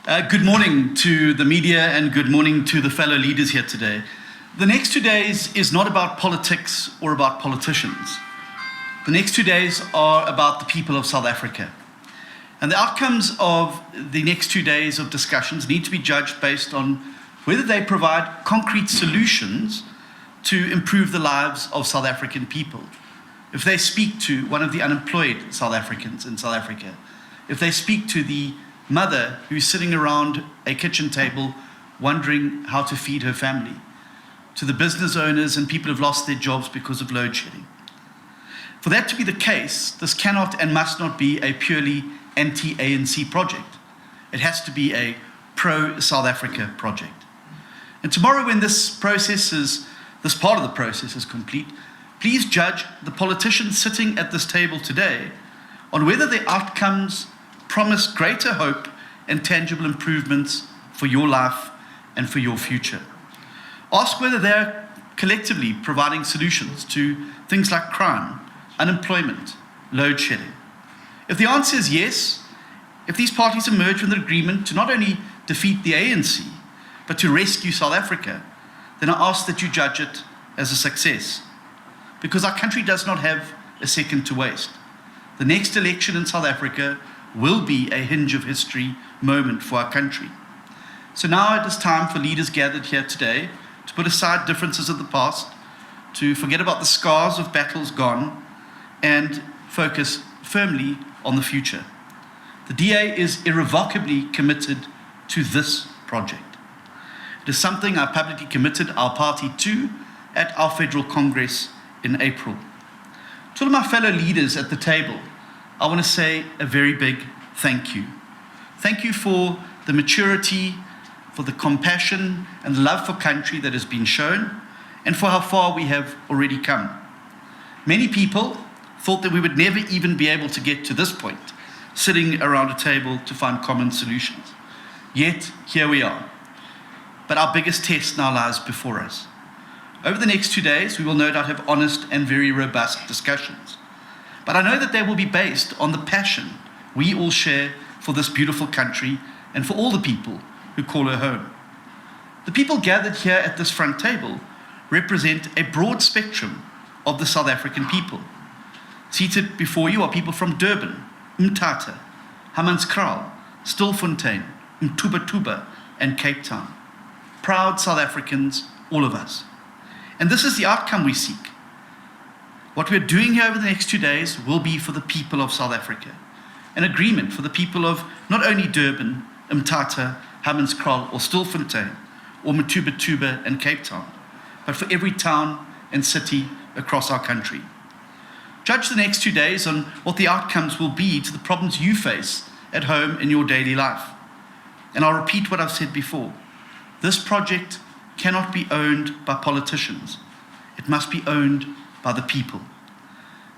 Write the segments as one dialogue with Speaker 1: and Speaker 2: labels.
Speaker 1: Good morning to the media and good morning to the fellow leaders here today. The next 2 days is not about politics or about politicians. The next 2 days are about the people of South Africa. And the outcomes of the next 2 days of discussions need to be judged based on whether they provide concrete solutions to improve the lives of South African people. If they speak to one of the unemployed South Africans in South Africa, if they speak to the mother who's sitting around a kitchen table wondering how to feed her family, to the business owners and people who've lost their jobs because of load shedding. For that to be the case, this cannot and must not be a purely anti-ANC project. It has to be a pro-South Africa project. And tomorrow, when this part of the process is complete, please judge the politicians sitting at this table today on whether the outcomes promise greater hope and tangible improvements for your life and for your future. Ask whether they're collectively providing solutions to things like crime, unemployment, load shedding. If the answer is yes, if these parties emerge with an agreement to not only defeat the ANC, but to rescue South Africa, then I ask that you judge it as a success. Because our country does not have a second to waste. The next election in South Africa will be a hinge of history moment for our country. So now it is time for leaders gathered here today to put aside differences of the past, to forget about the scars of battles gone, and focus firmly on the future. The DA is irrevocably committed to this project. It is something I publicly committed our party to at our Federal Congress in April. To all of my fellow leaders at the table, I want to say a very big thank you. Thank you for the maturity, for the compassion and the love for country that has been shown, and for how far we have already come. Many people thought that we would never even be able to get to this point, sitting around a table to find common solutions. Yet, here we are. But our biggest test now lies before us. Over the next 2 days, we will no doubt have honest and very robust discussions. But I know that they will be based on the passion we all share for this beautiful country and for all the people who call her home. The people gathered here at this front table represent a broad spectrum of the South African people. Seated before you are people from Durban, Umtata, Hammanskraal, Stilfontein, Mtuba and Cape Town. Proud South Africans, all of us. And this is the outcome we seek. What we're doing here over the next 2 days will be for the people of South Africa. An agreement for the people of not only Durban, Umtata, Hammanskraal or Stilfontein, or Mtuba and Cape Town, but for every town and city across our country. Judge the next 2 days on what the outcomes will be to the problems you face at home in your daily life. And I'll repeat what I've said before. This project cannot be owned by politicians. It must be owned by the people.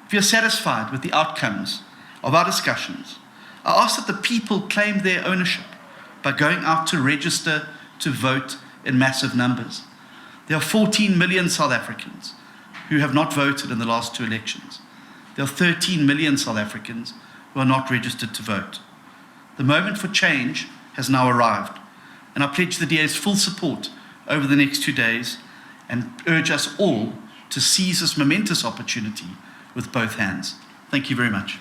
Speaker 1: If you're satisfied with the outcomes of our discussions, I ask that the people claim their ownership by going out to register to vote in massive numbers. There are 14 million South Africans who have not voted in the last 2 elections. There are 13 million South Africans who are not registered to vote. The moment for change has now arrived, and I pledge the DA's full support over the next 2 days and urge us all to seize this momentous opportunity with both hands. Thank you very much.